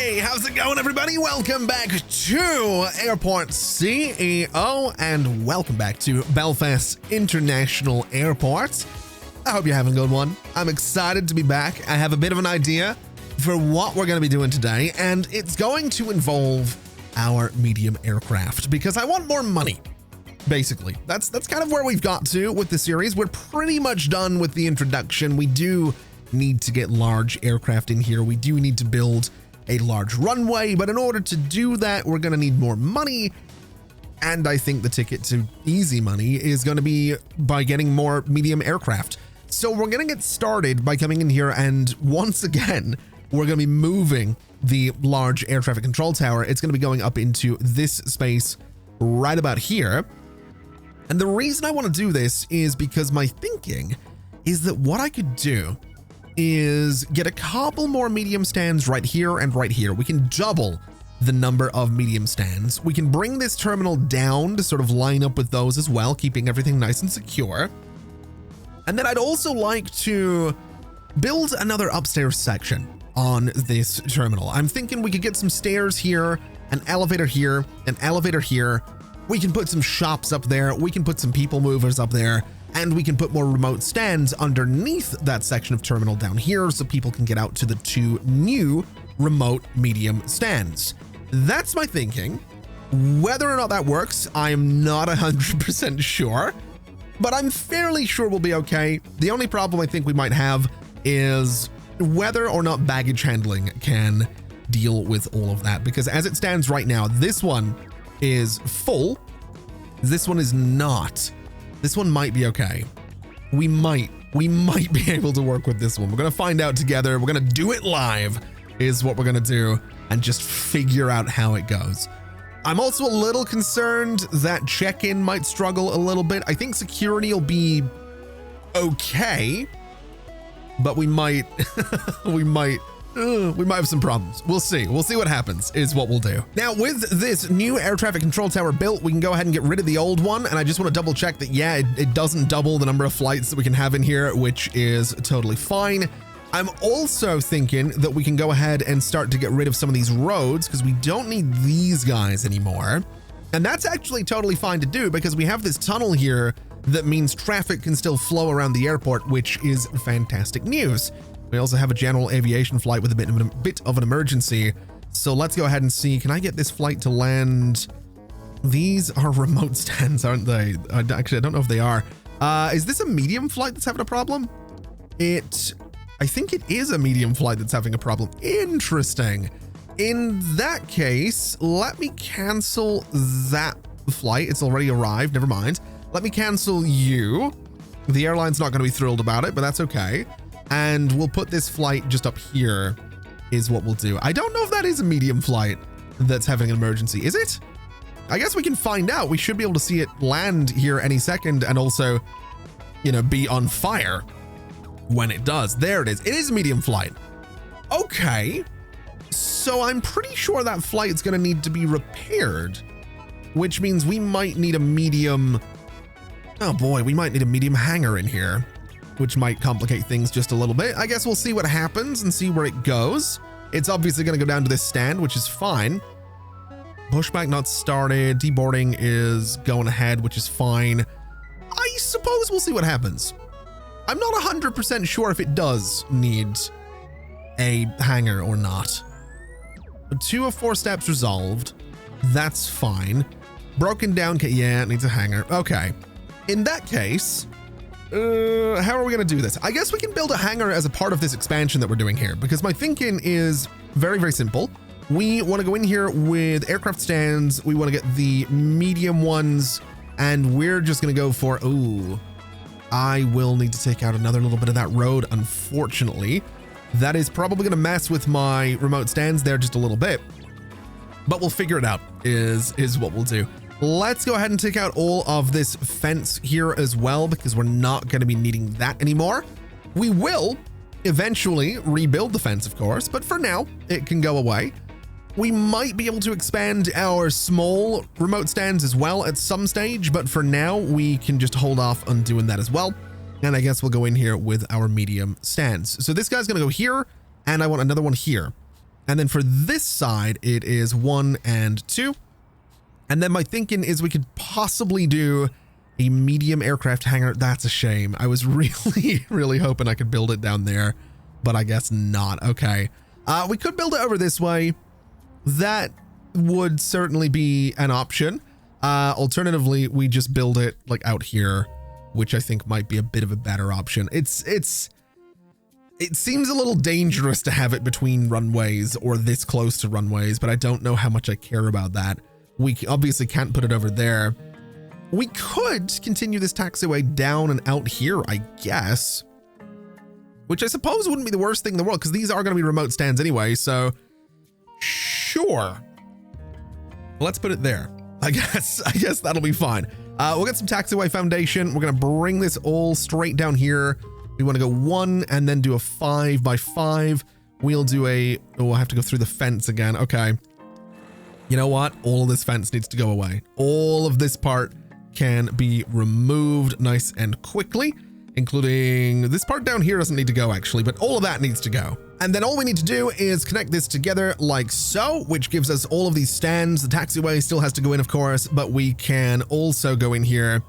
Hey, how's it going, everybody? Welcome back to Airport CEO and welcome back to Belfast International Airport. I hope you're having a good one. I'm excited to be back. I have a bit of an idea for what we're going to be doing today, and it's going to involve our medium aircraft because I want more money. Basically, that's kind of where we've got to with the series. We're pretty much done with the introduction. We do need to get large aircraft in here. We do need to build a large runway, but in order to do that, we're going to need more money. And I think the ticket to easy money is going to be by getting more medium aircraft. So we're going to get started by coming in here, and once again, we're going to be moving the large air traffic control tower. It's going to be going up into this space right about here. And the reason I want to do this is because my thinking is that what I could do is get a couple more medium stands right here and right here. We can double the number of medium stands. We can bring this terminal down to sort of line up with those as well, keeping everything nice and secure. And then I'd also like to build another upstairs section on this terminal. I'm thinking we could get some stairs here, an elevator here, an elevator here. We can put some shops up there. We can put some people movers up there. And we can put more remote stands underneath that section of terminal down here so people can get out to the two new remote medium stands. That's my thinking. Whether or not that works, I'm not 100% sure, but I'm fairly sure we'll be okay. The only problem I think we might have is whether or not baggage handling can deal with all of that, because as it stands right now, this one is full. This one is not. This one might be okay. We might be able to work with this one. We're going to find out together. We're going to do it live is what we're going to do and just figure out how it goes. I'm also a little concerned that check-in might struggle a little bit. I think security will be okay, but we might have some problems. We'll see. We'll see what happens is what we'll do. Now, with this new air traffic control tower built, we can go ahead and get rid of the old one. And I just want to double check that, yeah, it doesn't double the number of flights that we can have in here, which is totally fine. I'm also thinking that we can go ahead and start to get rid of some of these roads because we don't need these guys anymore. And that's actually totally fine to do because we have this tunnel here that means traffic can still flow around the airport, which is fantastic news. We also have a general aviation flight with a bit of an emergency. So let's go ahead and see. Can I get this flight to land? These are remote stands, aren't they? Actually, I don't know if they are. Is this a medium flight that's having a problem? I think it is a medium flight that's having a problem. Interesting. In that case, let me cancel that flight. It's already arrived. Never mind. Let me cancel you. The airline's not going to be thrilled about it, but that's okay. And we'll put this flight just up here is what we'll do. I don't know if that is a medium flight that's having an emergency. Is it? I guess we can find out. We should be able to see it land here any second and also, you know, be on fire when it does. There it is. It is a medium flight. Okay. So I'm pretty sure that flight's going to need to be repaired, which means we might need a medium. Oh boy, we might need a medium hangar in here, which might complicate things just a little bit. I guess we'll see what happens and see where it goes. It's obviously going to go down to this stand, which is fine. Pushback not started. Deboarding is going ahead, which is fine. I suppose we'll see what happens. I'm not 100% sure if it does need a hangar or not. 2 of 4 steps resolved. That's fine. Broken down. Yeah, it needs a hangar. Okay. In that case, how are we going to do this? I guess we can build a hangar as a part of this expansion that we're doing here, because my thinking is very, very simple. We want to go in here with aircraft stands. We want to get the medium ones, and we're just going to go for, ooh, I will need to take out another little bit of that road, unfortunately. That is probably going to mess with my remote stands there just a little bit, but we'll figure it out is what we'll do. Let's go ahead and take out all of this fence here as well, because we're not going to be needing that anymore. We will eventually rebuild the fence, of course, but for now it can go away. We might be able to expand our small remote stands as well at some stage, but for now we can just hold off on doing that as well. And I guess we'll go in here with our medium stands. So this guy's going to go here, and I want another one here. And then for this side, it is 1 and 2. And then my thinking is we could possibly do a medium aircraft hangar. That's a shame. I was really, really hoping I could build it down there, but I guess not. Okay. We could build it over this way. That would certainly be an option. Alternatively, we just build it like out here, which I think might be a bit of a better option. It seems a little dangerous to have it between runways or this close to runways, but I don't know how much I care about that. We obviously can't put it over there. We could continue this taxiway down and out here, I guess, which I suppose wouldn't be the worst thing in the world because these are going to be remote stands anyway. So sure, let's put it there. I guess that'll be fine. We'll get some taxiway foundation. We're going to bring this all straight down here. We want to go 1 and then do a 5 by 5. We'll do I have to go through the fence again. Okay. You know what? All of this fence needs to go away. All of this part can be removed nice and quickly, including this part down here doesn't need to go actually, but all of that needs to go. And then all we need to do is connect this together like so, which gives us all of these stands. The taxiway still has to go in, of course, but we can also go in here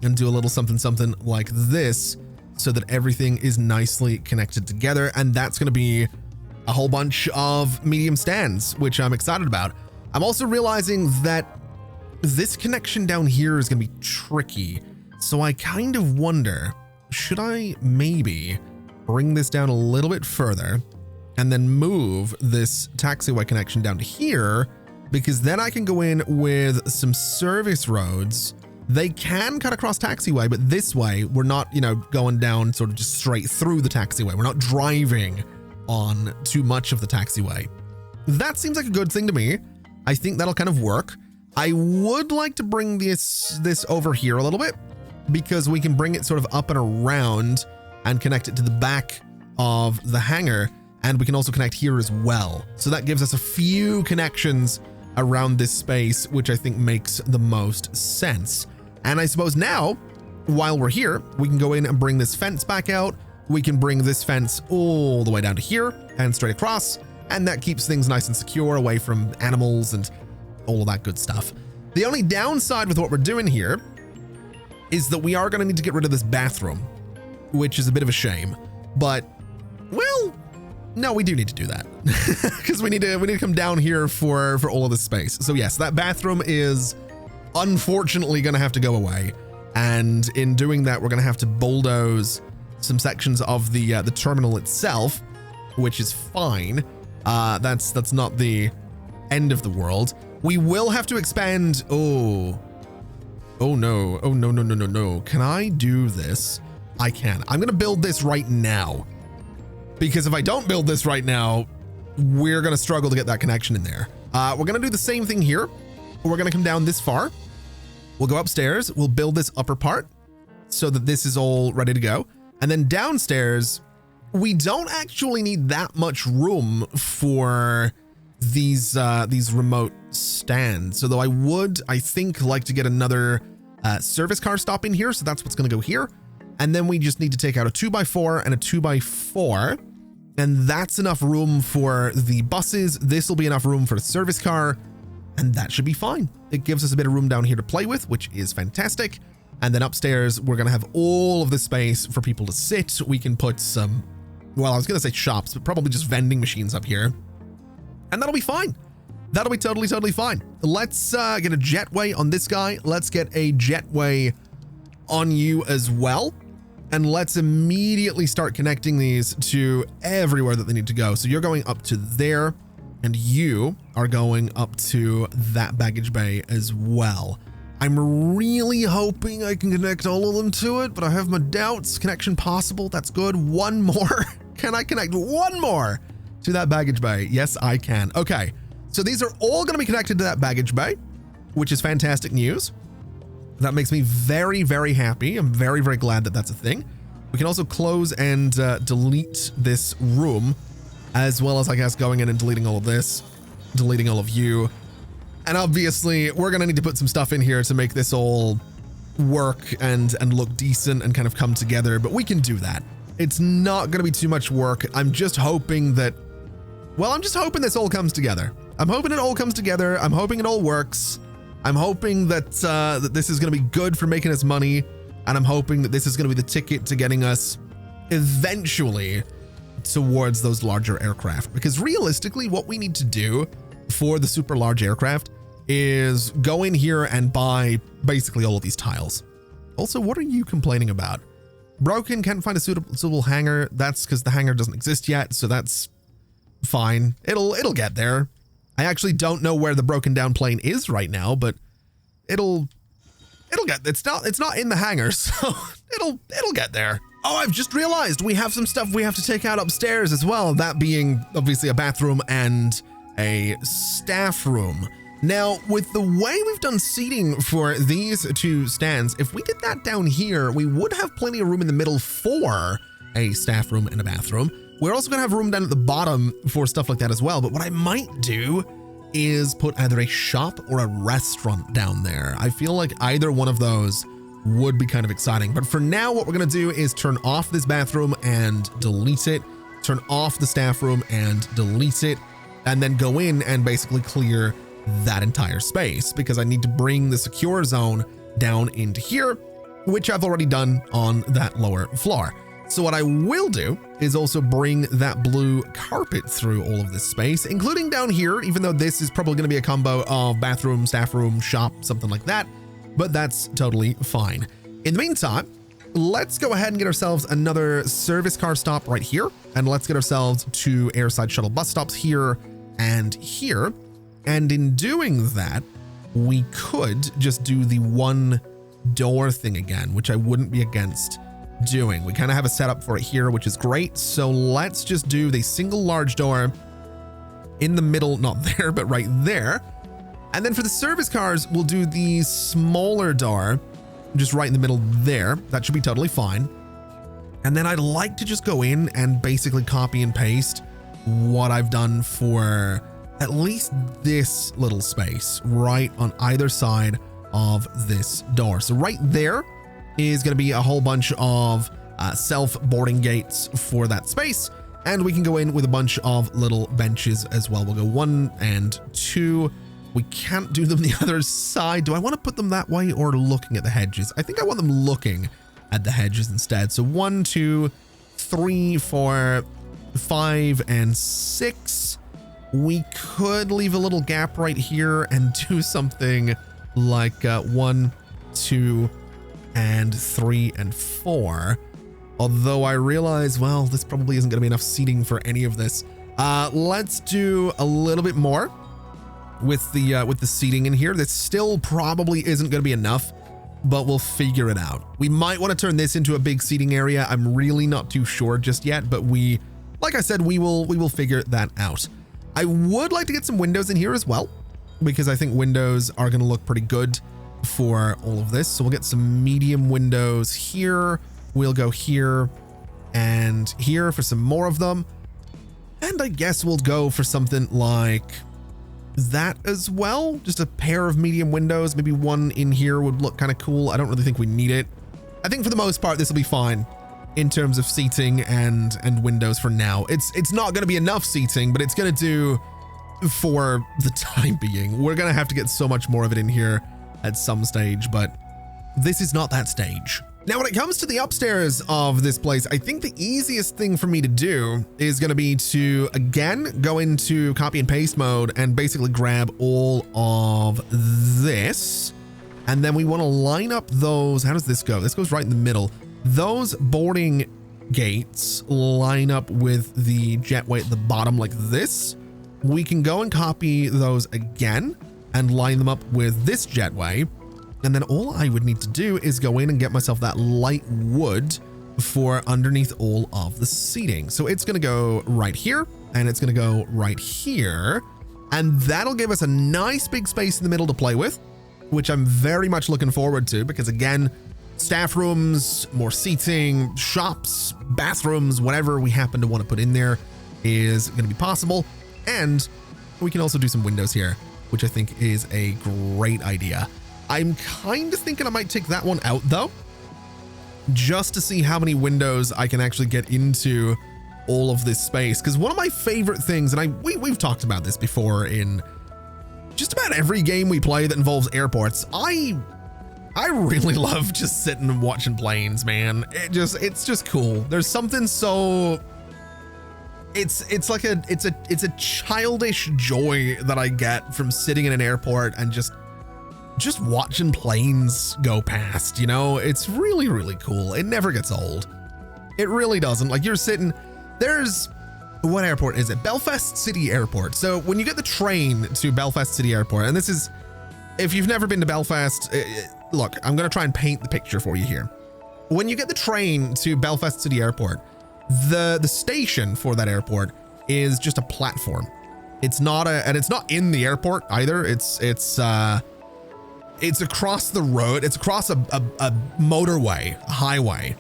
and do a little something like this so that everything is nicely connected together. And that's going to be a whole bunch of medium stands, which I'm excited about. I'm also realizing that this connection down here is going to be tricky. So I kind of wonder, should I maybe bring this down a little bit further and then move this taxiway connection down to here? Because then I can go in with some service roads. They can cut across taxiway, but this way we're not, going down sort of just straight through the taxiway. We're not driving on too much of the taxiway. That seems like a good thing to me. I think that'll kind of work. I would like to bring this over here a little bit because we can bring it sort of up and around and connect it to the back of the hangar. And we can also connect here as well. So that gives us a few connections around this space, which I think makes the most sense. And I suppose now, while we're here, we can go in and bring this fence back out. We can bring this fence all the way down to here and straight across. And that keeps things nice and secure away from animals and all of that good stuff. The only downside with what we're doing here is that we are going to need to get rid of this bathroom, which is a bit of a shame. But, well, no, we do need to do that because we need to come down here for all of this space. So yes, that bathroom is unfortunately going to have to go away. And in doing that, we're going to have to bulldoze some sections of the terminal itself, which is fine. That's not the end of the world. We will have to expand. Oh no. Can I do this? I can. I'm going to build this right now because if I don't build this right now, we're going to struggle to get that connection in there. We're going to do the same thing here. We're going to come down this far. We'll go upstairs. We'll build this upper part so that this is all ready to go. And then downstairs, we don't actually need that much room for these remote stands. Although I would, I think, like to get another service car stop in here. So that's what's going to go here. And then we just need to take out a 2x4 and a 2x4. And that's enough room for the buses. This will be enough room for the service car. And that should be fine. It gives us a bit of room down here to play with, which is fantastic. And then upstairs, we're going to have all of the space for people to sit. We can put some, well, I was going to say shops, but probably just vending machines up here. And that'll be fine. That'll be totally fine. Let's get a jetway on this guy. Let's get a jetway on you as well. And let's immediately start connecting these to everywhere that they need to go. So you're going up to there, and you are going up to that baggage bay as well. I'm really hoping I can connect all of them to it, but I have my doubts. Connection possible. That's good. One more. Can I connect one more to that baggage bay? Yes, I can. Okay. So these are all going to be connected to that baggage bay, which is fantastic news. That makes me very, very happy. I'm very, very glad that that's a thing. We can also close and delete this room, as well as, I guess, going in and deleting all of this, deleting all of you. And obviously, we're going to need to put some stuff in here to make this all work and look decent and kind of come together, but we can do that. It's not going to be too much work. I'm just hoping that Well, I'm just hoping this all comes together. I'm hoping it all comes together. I'm hoping it all works. I'm hoping that that this is going to be good for making us money. And I'm hoping that this is going to be the ticket to getting us eventually towards those larger aircraft. Because realistically, what we need to do for the super large aircraft is go in here and buy basically all of these tiles. Also, what are you complaining about? Broken, can't find a suitable hangar. That's because the hangar doesn't exist yet, so that's fine. It'll get there. I actually don't know where the broken down plane is right now, but it'll get, it's not in the hangar, so it'll get there. Oh, I've just realized we have some stuff we have to take out upstairs as well. That being obviously a bathroom and a staff room. Now, with the way we've done seating for these two stands, if we did that down here, we would have plenty of room in the middle for a staff room and a bathroom. We're also gonna have room down at the bottom for stuff like that as well. But what I might do is put either a shop or a restaurant down there. I feel like either one of those would be kind of exciting. But for now, what we're gonna do is turn off this bathroom and delete it, turn off the staff room and delete it, and then go in and basically clear that entire space, because I need to bring the secure zone down into here, which I've already done on that lower floor. So what I will do is also bring that blue carpet through all of this space, including down here, even though this is probably going to be a combo of bathroom, staff room, shop, something like that, but that's totally fine. In the meantime, let's go ahead and get ourselves another service car stop right here, and let's get ourselves two airside shuttle bus stops here and here. And in doing that, we could just do the one door thing again, which I wouldn't be against doing. We kind of have a setup for it here, which is great. So let's just do the single large door in the middle, not there, but right there. And then for the service cars, we'll do the smaller door just right in the middle there. That should be totally fine. And then I'd like to just go in and basically copy and paste what I've done for at least this little space right on either side of this door. So right there is going to be a whole bunch of self-boarding gates for that space. And we can go in with a bunch of little benches as well. We'll go 1 and 2. We can't do them the other side. Do I want to put them that way or looking at the hedges? I think I want them looking at the hedges instead. So 1, 2, 3, 4, 5, and 6. We could leave a little gap right here and do something like 1, 2, and 3, and 4. Although I realize, well, this probably isn't going to be enough seating for any of this. Let's do a little bit more with the seating in here. This still probably isn't going to be enough, but we'll figure it out. We might want to turn this into a big seating area. I'm really not too sure just yet, but like I said, we will figure that out. I would like to get some windows in here as well, because I think windows are going to look pretty good for all of this. So we'll get some medium windows here. We'll go here and here for some more of them. And I guess we'll go for something like that as well. Just a pair of medium windows. Maybe one in here would look kind of cool. I don't really think we need it. I think for the most part, this will be fine in terms of seating and windows for now. It's not going to be enough seating, but it's going to do for the time being. We're going to have to get so much more of it in here at some stage, but this is not that stage. Now, when it comes to the upstairs of this place, I think the easiest thing for me to do is going to be to, again, go into copy and paste mode and basically grab all of this. And then we want to line up those. How does this go? This goes right in the middle. Those boarding gates line up with the jetway at the bottom like this. We can go and copy those again and line them up with this jetway. And then all I would need to do is go in and get myself that light wood for underneath all of the seating. So it's going to go right here and it's going to go right here. And that'll give us a nice big space in the middle to play with, which I'm very much looking forward to, because again, staff rooms, more seating, shops, bathrooms, whatever we happen to want to put in there is going to be possible. And we can also do some windows here, which I think is a great idea. I'm kind of thinking I might take that one out though, just to see how many windows I can actually get into all of this space. Because one of my favorite things, and we've talked about this before in just about every game we play that involves airports, I really love just sitting and watching planes, man. It's just cool. There's something so, it's a childish joy that I get from sitting in an airport and just watching planes go past, you know? It's really, really cool. It never gets old. It really doesn't. Like, you're sitting, what airport is it? Belfast City Airport. So when you get the train to Belfast City Airport, and this is, if you've never been to Belfast, look, I'm going to try and paint the picture for you here. When you get the train to Belfast City Airport, the station for that airport is just a platform. It's not and it's not in the airport either. It's across the road. It's across a motorway, a highway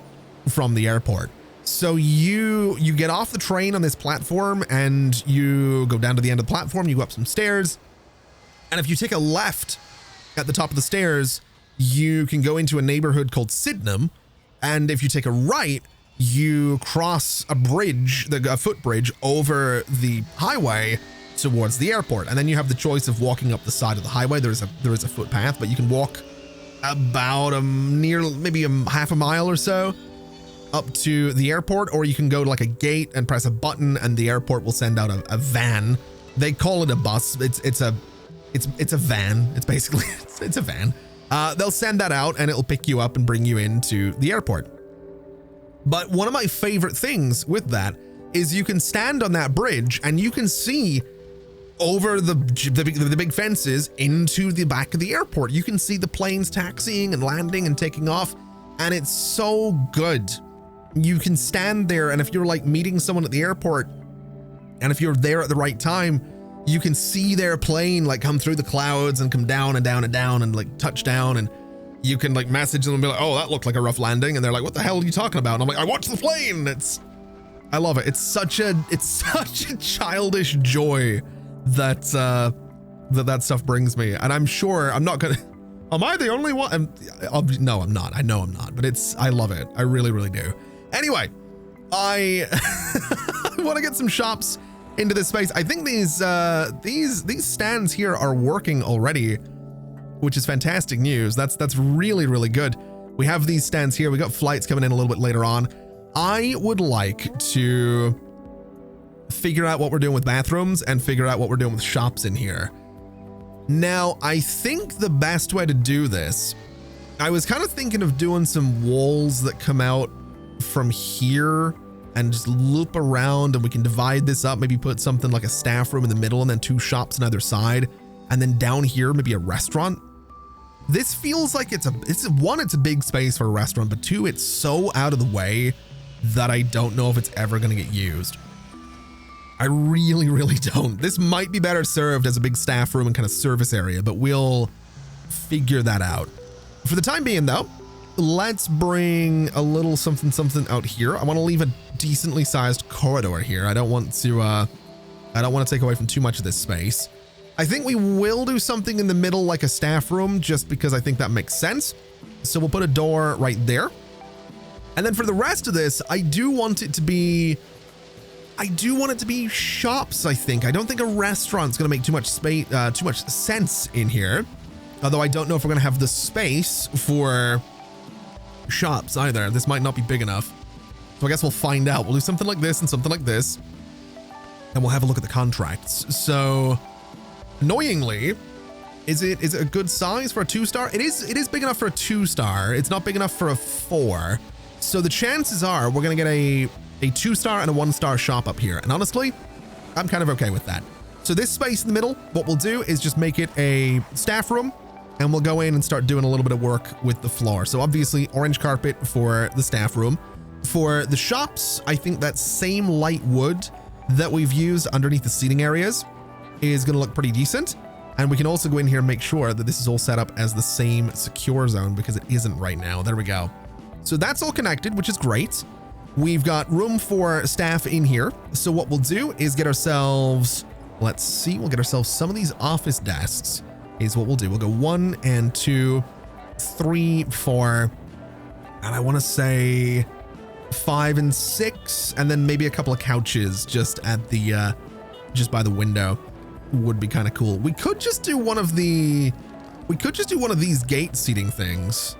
from the airport. So you get off the train on this platform and you go down to the end of the platform, you go up some stairs. And if you take a left at the top of the stairs, you can go into a neighborhood called Sydenham. And if you take a right, you cross a bridge, a footbridge over the highway towards the airport. And then you have the choice of walking up the side of the highway. There is a footpath, but you can walk about maybe half a mile or so up to the airport, or you can go to like a gate and press a button and the airport will send out a van. They call it a bus. It's a van. It's basically, it's a van. They'll send that out and it'll pick you up and bring you into the airport. But one of my favorite things with that is you can stand on that bridge and you can see over the big fences into the back of the airport. You can see the planes taxiing and landing and taking off, and it's so good. You can stand there, and if you're like meeting someone at the airport, and if you're there at the right time, you can see their plane like come through the clouds and come down and down and down and like touch down, and you can like message them and be like, oh, that looked like a rough landing, and they're like, what the hell are you talking about? And I'm like, I watched the plane. I love it. It's such a childish joy that that stuff brings me. And I'm sure I'm not gonna, am I the only one? No, I'm not. I know I'm not, but I love it. I really, really do. Anyway, I want to get some shops into this space. I think these stands here are working already, which is fantastic news. That's really, really good. We have these stands here. We got flights coming in a little bit later on. I would like to figure out what we're doing with bathrooms and figure out what we're doing with shops in here. Now, I think the best way to do this, I was kind of thinking of doing some walls that come out from here and just loop around, and we can divide this up, maybe put something like a staff room in the middle and then two shops on either side. And then down here, maybe a restaurant. This feels like it's a big space for a restaurant, but two, it's so out of the way that I don't know if it's ever going to get used. I really, really don't. This might be better served as a big staff room and kind of service area, but we'll figure that out. For the time being though, let's bring a little something out here. I want to leave a decently sized corridor here. I don't want to take away from too much of this space. I think we will do something in the middle like a staff room, just because I think that makes sense. So we'll put a door right there. And then for the rest of this, I do want it to be shops, I think. I don't think a restaurant's going to make too much sense in here. Although I don't know if we're going to have the space for shops either. This might not be big enough. So I guess we'll find out. We'll do something like this and something like this. And we'll have a look at the contracts. So annoyingly, is it a good size for a 2-star? It is big enough for a 2-star. It's not big enough for a 4. So the chances are we're going to get a 2-star and a 1-star shop up here. And honestly, I'm kind of okay with that. So this space in the middle, what we'll do is just make it a staff room, and we'll go in and start doing a little bit of work with the floor. So obviously orange carpet for the staff room. For the shops, I think that same light wood that we've used underneath the seating areas is going to look pretty decent. And we can also go in here and make sure that this is all set up as the same secure zone, because it isn't right now. There we go. So that's all connected, which is great. We've got room for staff in here. So what we'll do is get ourselves, let's see, we'll get ourselves some of these office desks is what we'll do. We'll go 1 and 2, 3, 4. And I want to say 5 and 6, and then maybe a couple of couches just at the just by the window would be kind of cool. We could just do one of these gate seating things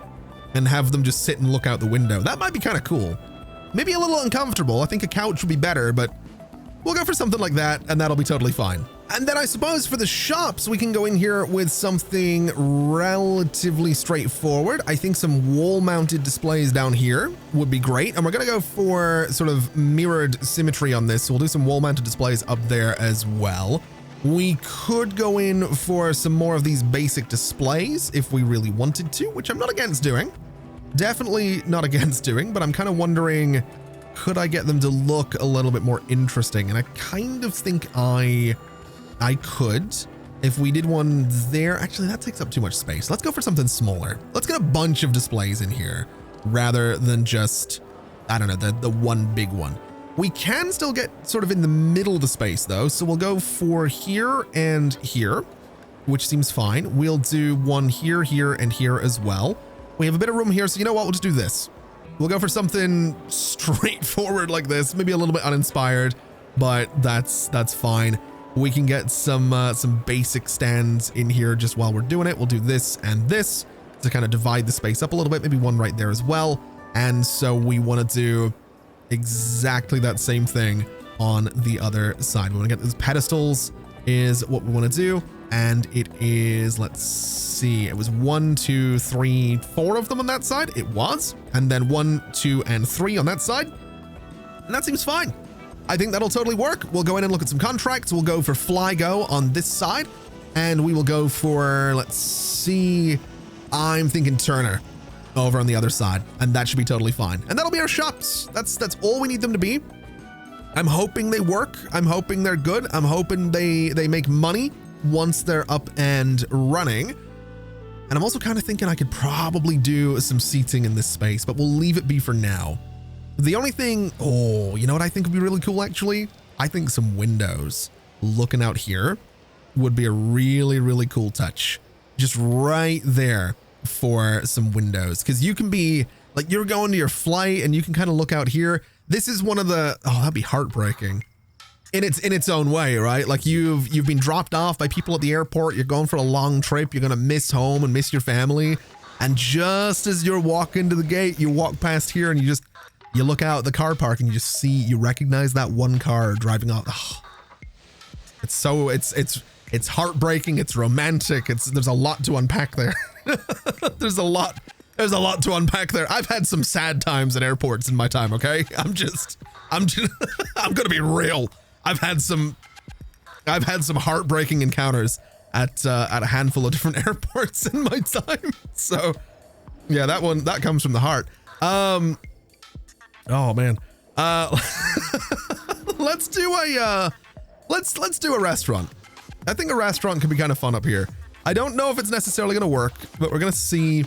and have them just sit and look out the window. That might be kind of cool. Maybe a little uncomfortable. I think a couch would be better, but we'll go for something like that, and that'll be totally fine. And then I suppose for the shops, we can go in here with something relatively straightforward. I think some wall-mounted displays down here would be great. And we're going to go for sort of mirrored symmetry on this. So we'll do some wall-mounted displays up there as well. We could go in for some more of these basic displays if we really wanted to, which I'm not against doing. Definitely not against doing, but I'm kind of wondering, could I get them to look a little bit more interesting? And I kind of think I could, if we did one there. Actually, that takes up too much space. Let's go for something smaller. Let's get a bunch of displays in here rather than just, I don't know, the one big one. We can still get sort of in the middle of the space though. So we'll go for here and here, which seems fine. We'll do one here, here, and here as well. We have a bit of room here. So you know what? We'll just do this. We'll go for something straightforward like this, maybe a little bit uninspired, but that's fine. We can get some basic stands in here just while we're doing it. We'll do this and this to kind of divide the space up a little bit, maybe one right there as well. And so we want to do exactly that same thing on the other side. We want to get those pedestals is what we want to do. And it is, let's see, it was 1, 2, 3, 4 of them on that side. It was. And then 1, 2, and 3 on that side. And that seems fine. I think that'll totally work. We'll go in and look at some contracts. We'll go for FlyGo on this side, and we will go for, let's see, I'm thinking Turner over on the other side, and that should be totally fine. And that'll be our shops. That's all we need them to be. I'm hoping they work. I'm hoping they're good. I'm hoping they make money once they're up and running. And I'm also kind of thinking I could probably do some seating in this space, but we'll leave it be for now. The only thing, oh, you know what I think would be really cool, actually? I think some windows looking out here would be a really, really cool touch. Just right there for some windows. Because you can be, like, you're going to your flight and you can kind of look out here. This is one of the, oh, that'd be heartbreaking. In its own way, right? Like you've been dropped off by people at the airport. You're going for a long trip. You're going to miss home and miss your family. And just as you're walking to the gate, you walk past here and you look out at the car park and you just see, you recognize that one car driving off. Oh, it's heartbreaking. It's romantic. There's a lot to unpack there. There's a lot to unpack there. I've had some sad times at airports in my time. Okay. I'm going to be real. I've had some heartbreaking encounters at a handful of different airports in my time. So yeah, that comes from the heart. Oh man. Let's do a restaurant. I think a restaurant could be kind of fun up here. I don't know if it's necessarily going to work, but we're going to see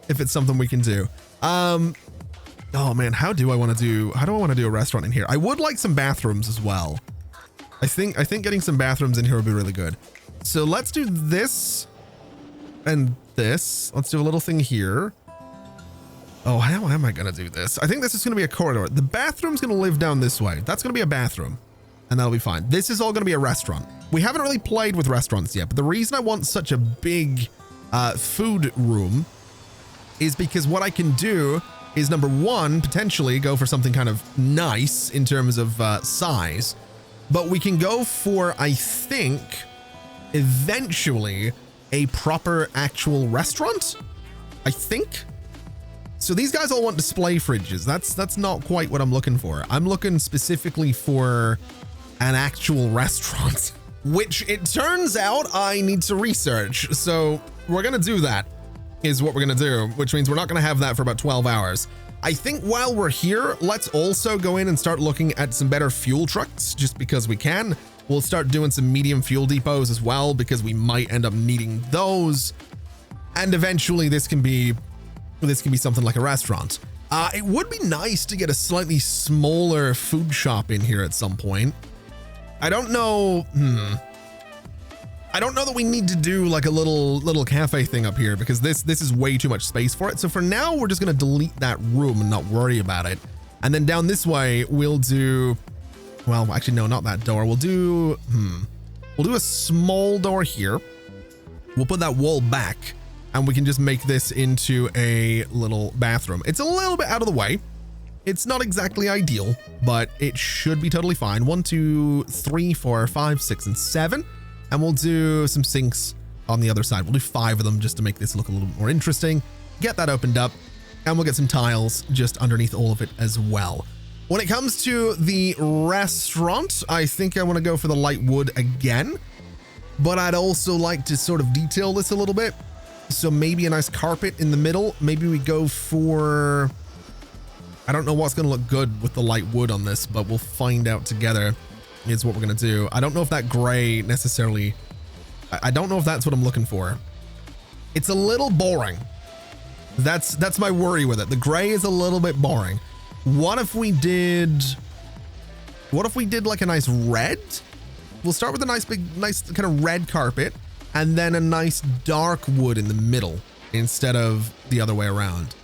if it's something we can do. Oh man, how do I want to do a restaurant in here? I would like some bathrooms as well. I think getting some bathrooms in here would be really good. So let's do this and this. Let's do a little thing here. Oh, how am I going to do this? I think this is going to be a corridor. The bathroom's going to live down this way. That's going to be a bathroom, and that'll be fine. This is all going to be a restaurant. We haven't really played with restaurants yet, but the reason I want such a big food room is because what I can do is, number one, potentially go for something kind of nice in terms of size, but we can go for, I think, eventually a proper actual restaurant, I think. So these guys all want display fridges. That's not quite what I'm looking for. I'm looking specifically for an actual restaurant, which it turns out I need to research. So we're going to do that is what we're going to do, which means we're not going to have that for about 12 hours. I think while we're here, let's also go in and start looking at some better fuel trucks just because we can. We'll start doing some medium fuel depots as well because we might end up needing those. And eventually this can be something like a restaurant. It would be nice to get a slightly smaller food shop in here at some point. I don't know. I don't know that we need to do like a little cafe thing up here because this is way too much space for it. So for now, we're just going to delete that room and not worry about it. And then down this way, we'll do, well, actually, no, not that door. We'll do a small door here. We'll put that wall back and we can just make this into a little bathroom. It's a little bit out of the way. It's not exactly ideal, but it should be totally fine. 1, 2, 3, 4, 5, 6, and 7. And we'll do some sinks on the other side. We'll do 5 of them just to make this look a little bit more interesting. Get that opened up, and we'll get some tiles just underneath all of it as well. When it comes to the restaurant, I think I want to go for the light wood again, but I'd also like to sort of detail this a little bit. So maybe a nice carpet in the middle. Maybe we go for, I don't know what's going to look good with the light wood on this, but we'll find out together is what we're going to do. I don't know if that gray necessarily, I don't know if that's what I'm looking for. It's a little boring. That's my worry with it. The gray is a little bit boring. What if we did like a nice red? We'll start with a nice kind of red carpet and then a nice dark wood in the middle instead of the other way around.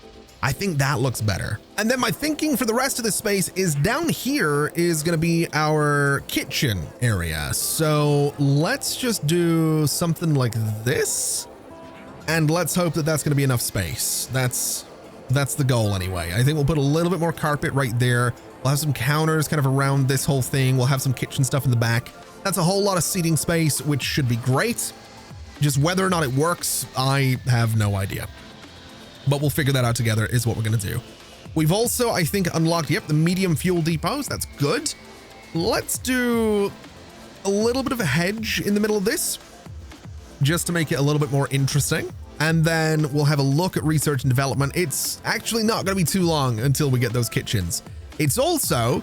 I think that looks better. And then my thinking for the rest of the space is down here is going to be our kitchen area. So let's just do something like this. And let's hope that that's going to be enough space. That's the goal anyway. I think we'll put a little bit more carpet right there. We'll have some counters kind of around this whole thing. We'll have some kitchen stuff in the back. That's a whole lot of seating space, which should be great. Just whether or not it works, I have no idea. But we'll figure that out together is what we're going to do. We've also, I think, unlocked, yep, the medium fuel depots. That's good. Let's do a little bit of a hedge in the middle of this just to make it a little bit more interesting. And then we'll have a look at research and development. It's actually not going to be too long until we get those kitchens. It's also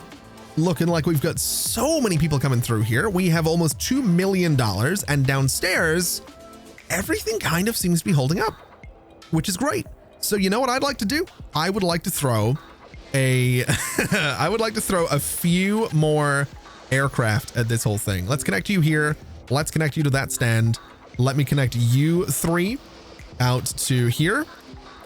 looking like we've got so many people coming through here. We have almost $2 million, and downstairs, everything kind of seems to be holding up, which is great. So you know what I'd like to do? I would like to throw a few more aircraft at this whole thing. Let's connect you here. Let's connect you to that stand. Let me connect you 3 out to here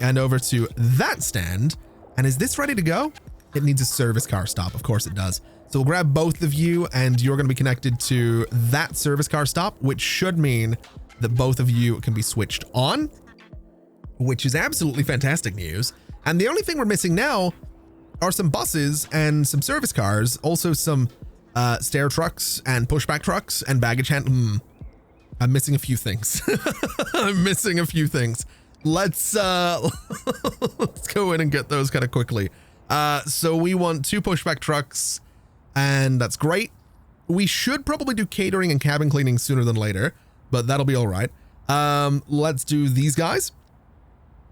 and over to that stand. And is this ready to go? It needs a service car stop. Of course it does. So we'll grab both of you and you're going to be connected to that service car stop, which should mean that both of you can be switched on, which is absolutely fantastic news. And the only thing we're missing now are some buses and some service cars, also some stair trucks and pushback trucks and baggage hand. I'm missing a few things. I'm missing a few things. Let's let's go in and get those kind of quickly. So we want 2 pushback trucks, and that's great. We should probably do catering and cabin cleaning sooner than later, but that'll be all right. Let's do these guys.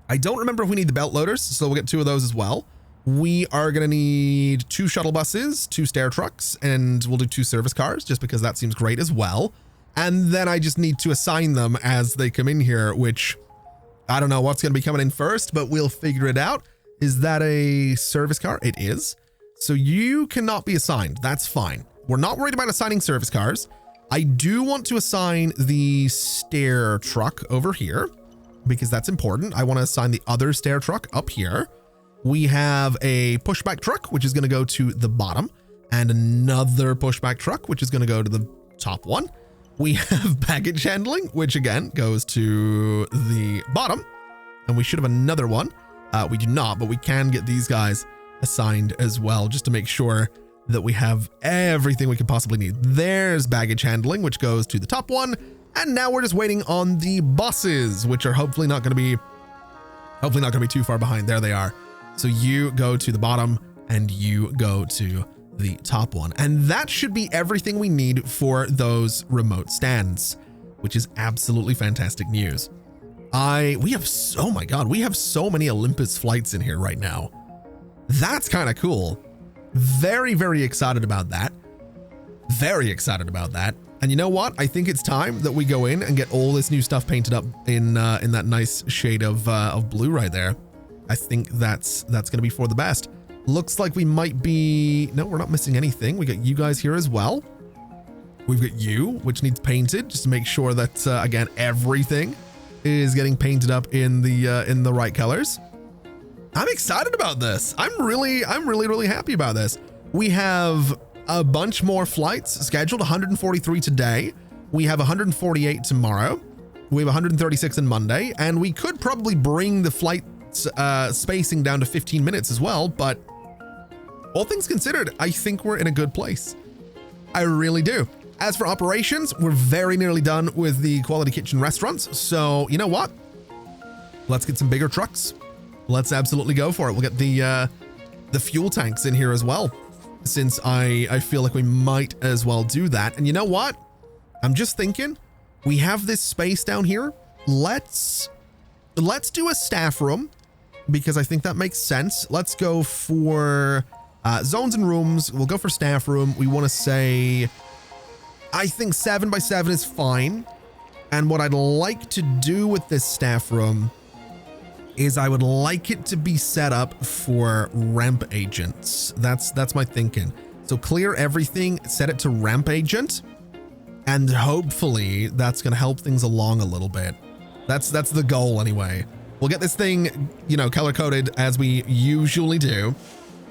I don't remember if we need the belt loaders, so we'll get 2 of those as well. We are going to need 2 shuttle buses, 2 stair trucks, and we'll do 2 service cars just because that seems great as well. And then I just need to assign them as they come in here, which I don't know what's going to be coming in first, but we'll figure it out. Is that a service car? It is. So you cannot be assigned. That's fine. We're not worried about assigning service cars. I do want to assign the stair truck over here because that's important. I want to assign the other stair truck up here. We have a pushback truck, which is going to go to the bottom, and another pushback truck, which is going to go to the top one. We have baggage handling, which again goes to the bottom, and we should have another one. We do not, but we can get these guys assigned as well, just to make sure that we have everything we could possibly need. There's baggage handling, which goes to the top one. And now we're just waiting on the buses, which are hopefully not going to be too far behind. There they are. So you go to the bottom and you go to the top one. And that should be everything we need for those remote stands, which is absolutely fantastic news. We have so many Olympus flights in here right now. That's kind of cool. Very, very excited about that. Very excited about that. And you know what? I think it's time that we go in and get all this new stuff painted up in that nice shade of blue right there. I think that's going to be for the best. Looks like we might be, no, we're not missing anything. We got you guys here as well. We've got you, which needs painted just to make sure that, again, everything is getting painted up in the right colors. I'm excited about this. I'm really happy about this. We have a bunch more flights scheduled, 143 today. We have 148 tomorrow. We have 136 on Monday, and we could probably bring the flight spacing down to 15 minutes as well, but all things considered, I think we're in a good place. I really do. As for operations, we're very nearly done with the quality kitchen restaurants. So you know what? Let's get some bigger trucks. Let's absolutely go for it. We'll get the fuel tanks in here as well, since I feel like we might as well do that. And you know what? I'm just thinking, we have this space down here. Let's do a staff room, because I think that makes sense. Let's go for zones and rooms. We'll go for staff room. We want to say, I think 7 by 7 is fine. And what I'd like to do with this staff room is I would like it to be set up for ramp agents. That's my thinking. So clear everything, set it to ramp agent, and hopefully that's going to help things along a little bit. That's the goal anyway. We'll get this thing, you know, color coded as we usually do.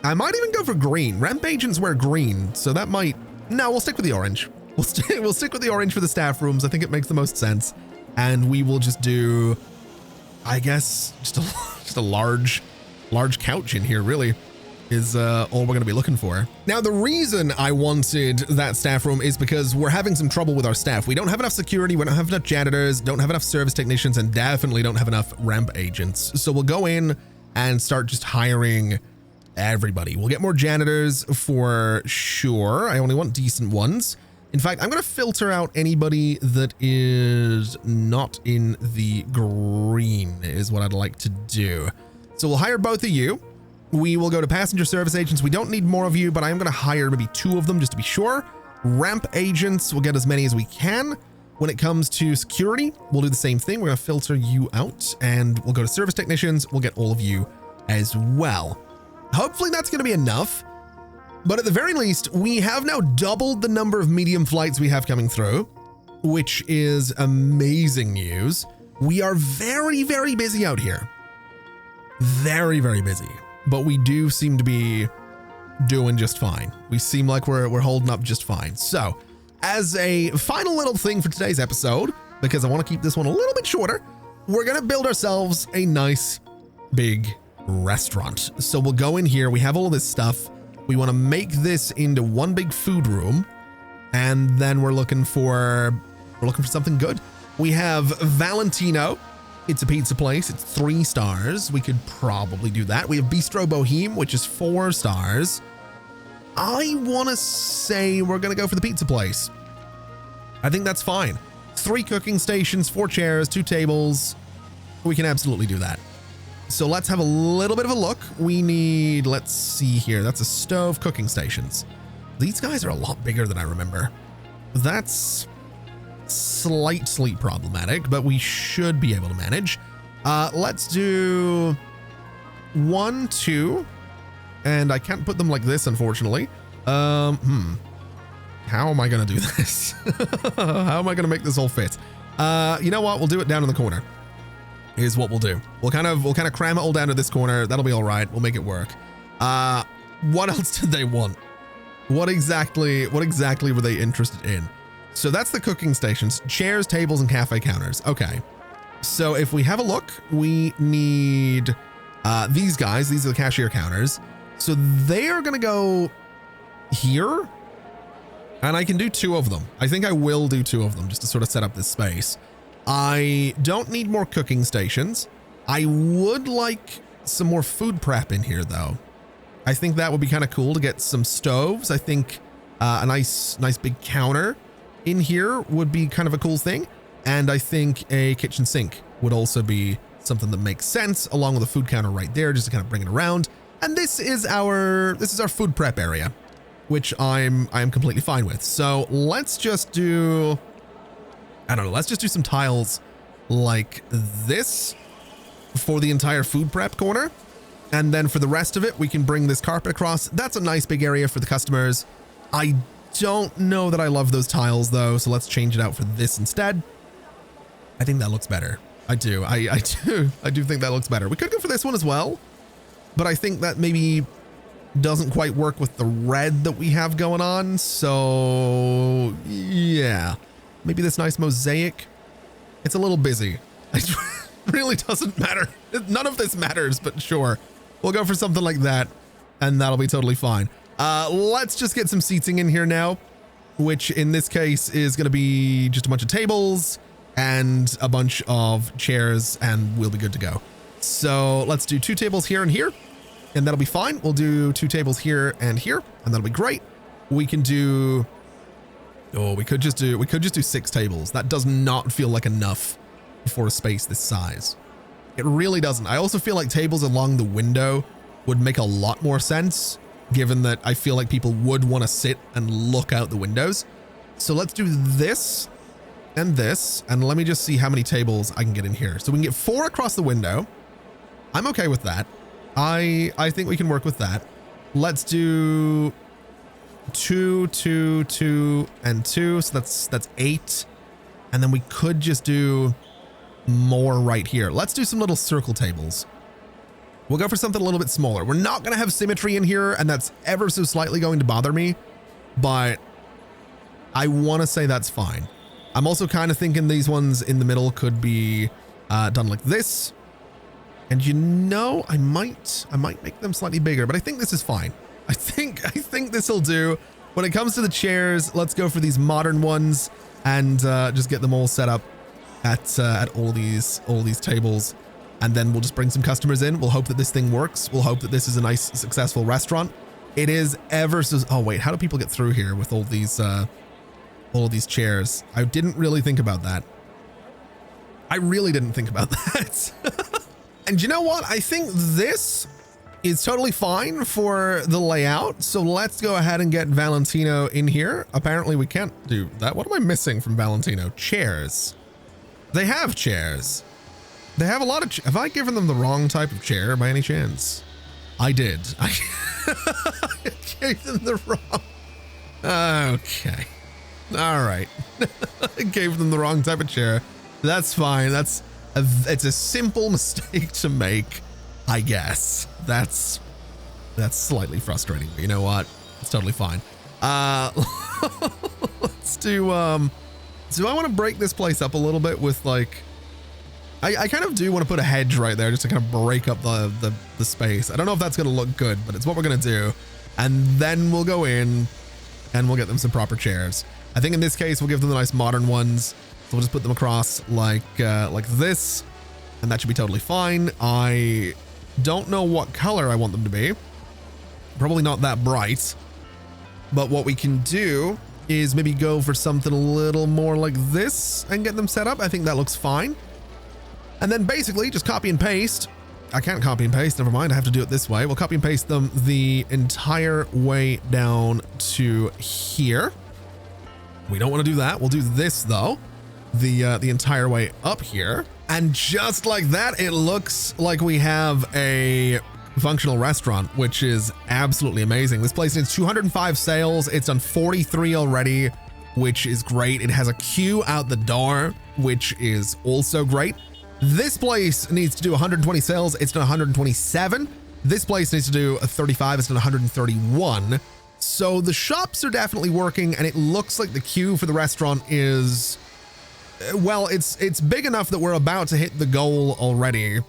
I might even go for green. Ramp agents wear green, so that might, no, we'll stick with the orange. We'll stick with the orange for the staff rooms. I think it makes the most sense. And we will just do, I guess, just a large couch in here really is all we're going to be looking for. Now, the reason I wanted that staff room is because we're having some trouble with our staff. We don't have enough security, we don't have enough janitors, don't have enough service technicians, and definitely don't have enough ramp agents. So we'll go in and start just hiring everybody. We'll get more janitors for sure. I only want decent ones. In fact, I'm going to filter out anybody that is not in the green is what I'd like to do. So we'll hire both of you. We will go to passenger service agents. We don't need more of you, but I'm going to hire maybe 2 of them just to be sure. Ramp agents, we'll get as many as we can. When it comes to security, we'll do the same thing. We're going to filter you out, and we'll go to service technicians. We'll get all of you as well. Hopefully that's going to be enough. But at the very least, we have now doubled the number of medium flights we have coming through, which is amazing news. We are very, very busy out here. Very, very busy. But we do seem to be doing just fine. We seem like we're holding up just fine. So, as a final little thing for today's episode, because I want to keep this one a little bit shorter, we're going to build ourselves a nice big restaurant. So we'll go in here. We have all this stuff. We want to make this into one big food room, and then we're looking for something good. We have Valentino. It's a pizza place. It's 3 stars. We could probably do that. We have Bistro Boheme, which is 4 stars. I want to say we're going to go for the pizza place. I think that's fine. 3 cooking stations, 4 chairs, 2 tables. We can absolutely do that. So let's have a little bit of a look. We need, let's see here. That's a stove, cooking stations. These guys are a lot bigger than I remember. That's slightly problematic, but we should be able to manage. Let's do 1, 2, and I can't put them like this, unfortunately. How am I going to do this? How am I going to make this all fit? You know what? We'll do it down in the corner. Is what we'll do. We'll kind of cram it all down to this corner. That'll be all right. We'll make it work. What else did they want? What exactly were they interested in? So that's the cooking stations, chairs, tables, and cafe counters. Okay. So if we have a look, we need these guys. These are the cashier counters. So they are going to go here, and I can do 2 of them. I think I will do 2 of them just to sort of set up this space. I don't need more cooking stations. I would like some more food prep in here, though. I think that would be kind of cool to get some stoves. I think a nice big counter in here would be kind of a cool thing. And I think a kitchen sink would also be something that makes sense, along with a food counter right there, just to kind of bring it around. And this is our food prep area, which I'm completely fine with. So let's just do, I don't know, let's just do some tiles like this for the entire food prep corner. And then for the rest of it, we can bring this carpet across. That's a nice big area for the customers. I don't know that I love those tiles though, so let's change it out for this instead. I think that looks better. I do. I do think that looks better. We could go for this one as well. but I think that maybe doesn't quite work with the red that we have going on. So yeah, maybe this nice mosaic. It's a little busy. It really doesn't matter. None of this matters, but sure. We'll go for something like that and that'll be totally fine. Let's just get some seating in here now, which in this case is going to be just a bunch of tables and a bunch of chairs, and we'll be good to go. So let's do 2 tables here and here, and that'll be fine. We'll do 2 tables here, and that'll be great. We can do, oh, we could just do 6 tables. That does not feel like enough for a space this size. It really doesn't. I also feel like tables along the window would make a lot more sense, given that I feel like people would want to sit and look out the windows. So let's do this and this, and let me just see how many tables I can get in here. So we can get 4 across the window. I'm okay with that. I think we can work with that. Let's do 2, 2, 2, and 2. So that's 8. And then we could just do more right here. Let's do some little circle tables. We'll go for something a little bit smaller. We're not going to have symmetry in here, and that's ever so slightly going to bother me, but I want to say that's fine. I'm also kind of thinking these ones in the middle could be done like this. And you know, I might make them slightly bigger, but I think this is fine. I think this will do. When it comes to the chairs, let's go for these modern ones and just get them all set up at all these tables. And then we'll just bring some customers in. We'll hope that this thing works. We'll hope that this is a nice, successful restaurant. It is ever so, oh wait, how do people get through here with all these chairs? I didn't really think about that. I really didn't think about that. And you know what? I think this is totally fine for the layout. So let's go ahead and get Valentino in here. Apparently we can't do that. What am I missing from Valentino? Chairs. They have chairs. They have a lot of, have I given them the wrong type of chair by any chance? I did. I gave them the wrong. Okay. All right. I gave them the wrong type of chair. That's fine. It's a simple mistake to make, I guess. That's slightly frustrating, but you know what? It's totally fine. Let's do, so I want to break this place up a little bit with like, I kind of do want to put a hedge right there just to kind of break up the space. I don't know if that's going to look good, but it's what we're going to do. And then we'll go in and we'll get them some proper chairs. I think in this case, we'll give them the nice modern ones. So we'll just put them across like this, and that should be totally fine. I don't know what color I want them to be. Probably not that bright, but what we can do is maybe go for something a little more like this and get them set up. I think that looks fine. And then basically just copy and paste. I can't copy and paste. Never mind. I have to do it this way. We'll copy and paste them the entire way down to here. We don't want to do that. We'll do this though. The entire way up here. And just like that, it looks like we have a functional restaurant, which is absolutely amazing. This place needs 205 sales. It's done 43 already, which is great. It has a queue out the door, which is also great. This place needs to do 120 sales. It's done 127. This place needs to do 35. It's done 131. So the shops are definitely working, and it looks like the queue for the restaurant is, well, it's big enough that we're about to hit the goal already.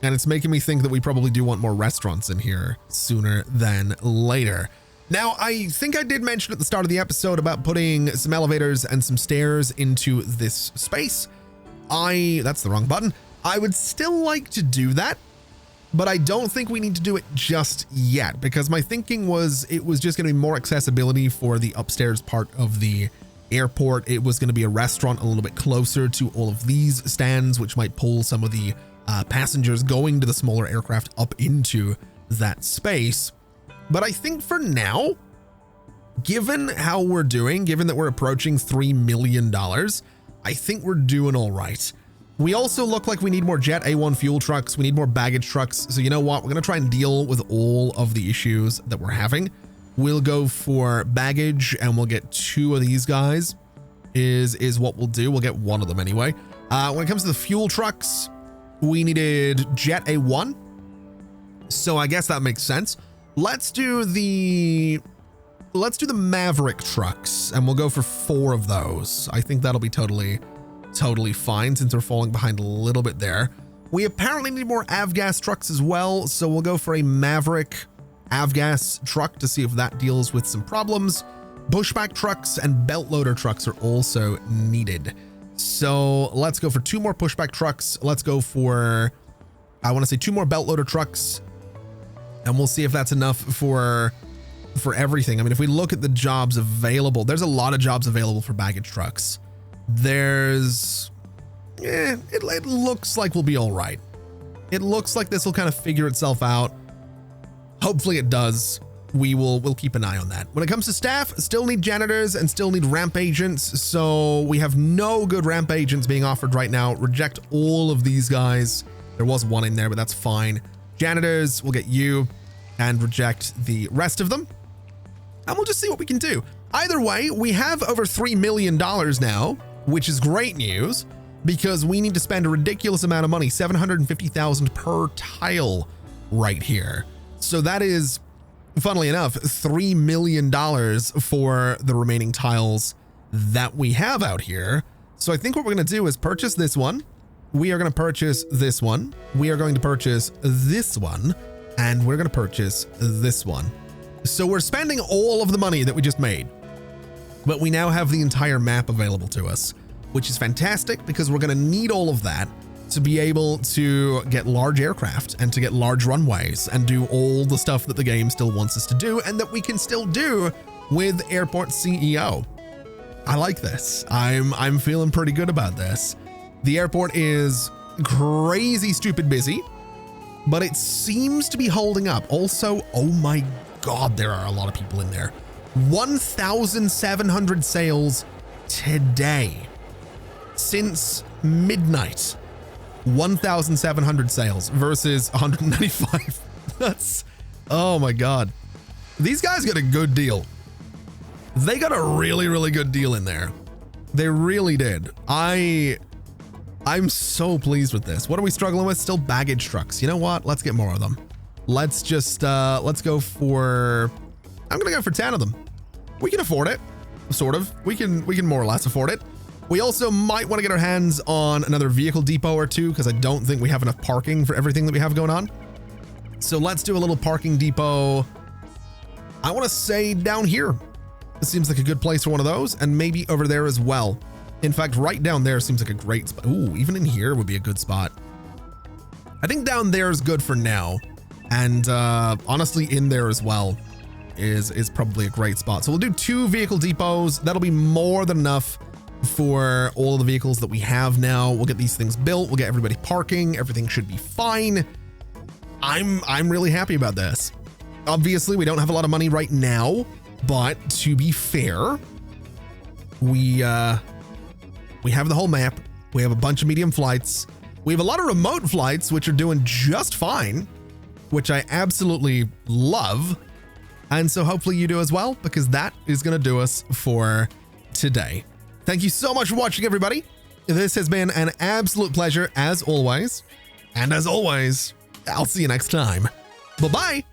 And it's making me think that we probably do want more restaurants in here sooner than later. Now, I think I did mention at the start of the episode about putting some elevators and some stairs into this space. That's the wrong button. I would still like to do that, but I don't think we need to do it just yet, because my thinking was it was just going to be more accessibility for the upstairs part of the airport. It was going to be a restaurant a little bit closer to all of these stands, which might pull some of the passengers going to the smaller aircraft up into that space. But I think for now, given how we're doing, given that we're approaching $3 million, I think we're doing all right. We also look like we need more Jet A1 fuel trucks. We need more baggage trucks. So you know what? We're going to try and deal with all of the issues that we're having. We'll go for baggage, and we'll get 2 of these guys is what we'll do. We'll get 1 of them anyway. When it comes to the fuel trucks, we needed Jet A1. So I guess that makes sense. Let's do the Maverick trucks, and we'll go for 4 of those. I think that'll be totally fine since we're falling behind a little bit there. We apparently need more avgas trucks as well, so we'll go for a Maverick avgas truck to see if that deals with some problems. Pushback trucks and belt loader trucks are also needed. So let's go for 2 more pushback trucks. Let's go for, I want to say 2 more belt loader trucks, and we'll see if that's enough for everything. I mean, if we look at the jobs available, there's a lot of jobs available for baggage trucks. There's, it looks like we'll be all right. It looks like this will kind of figure itself out. Hopefully it does. We'll keep an eye on that. When it comes to staff, still need janitors and still need ramp agents. So we have no good ramp agents being offered right now. Reject all of these guys. There was 1 in there, but that's fine. Janitors, we'll get you, and reject the rest of them. And we'll just see what we can do. Either way, we have over $3 million now, which is great news because we need to spend a ridiculous amount of money, $750,000 per tile right here. So that is, funnily enough, $3 million for the remaining tiles that we have out here. So I think what we're going to do is purchase this one. We are going to purchase this one. We are going to purchase this one, and we're going to purchase this one. So we're spending all of the money that we just made, but we now have the entire map available to us, which is fantastic because we're going to need all of that to be able to get large aircraft and to get large runways and do all the stuff that the game still wants us to do and that we can still do with Airport CEO. I like this. I'm feeling pretty good about this. The airport is crazy stupid busy, but it seems to be holding up. Also, oh my God, there are a lot of people in there. 1,700 sales today. Since midnight. 1,700 sales versus 195. That's, oh my God. These guys got a good deal. They got a really, really good deal in there. They really did. I'm so pleased with this. What are we struggling with? Still baggage trucks. You know what? Let's get more of them. Let's just, let's go for, I'm going to go for 10 of them. We can afford it. Sort of. We can more or less afford it. We also might want to get our hands on another vehicle depot or 2 because I don't think we have enough parking for everything that we have going on. So let's do a little parking depot. I want to say down here. This seems like a good place for one of those, and maybe over there as well. In fact, right down there seems like a great spot. Ooh, even in here would be a good spot. I think down there is good for now. And honestly, in there as well is probably a great spot. So we'll do 2 vehicle depots. That'll be more than enough for all of the vehicles that we have now. We'll get these things built. We'll get everybody parking. Everything should be fine. I'm really happy about this. Obviously, we don't have a lot of money right now, but to be fair, we have the whole map. We have a bunch of medium flights. We have a lot of remote flights, which are doing just fine, which I absolutely love. And so hopefully you do as well, because that is going to do us for today. Thank you so much for watching, everybody. This has been an absolute pleasure as always. And as always, I'll see you next time. Bye-bye.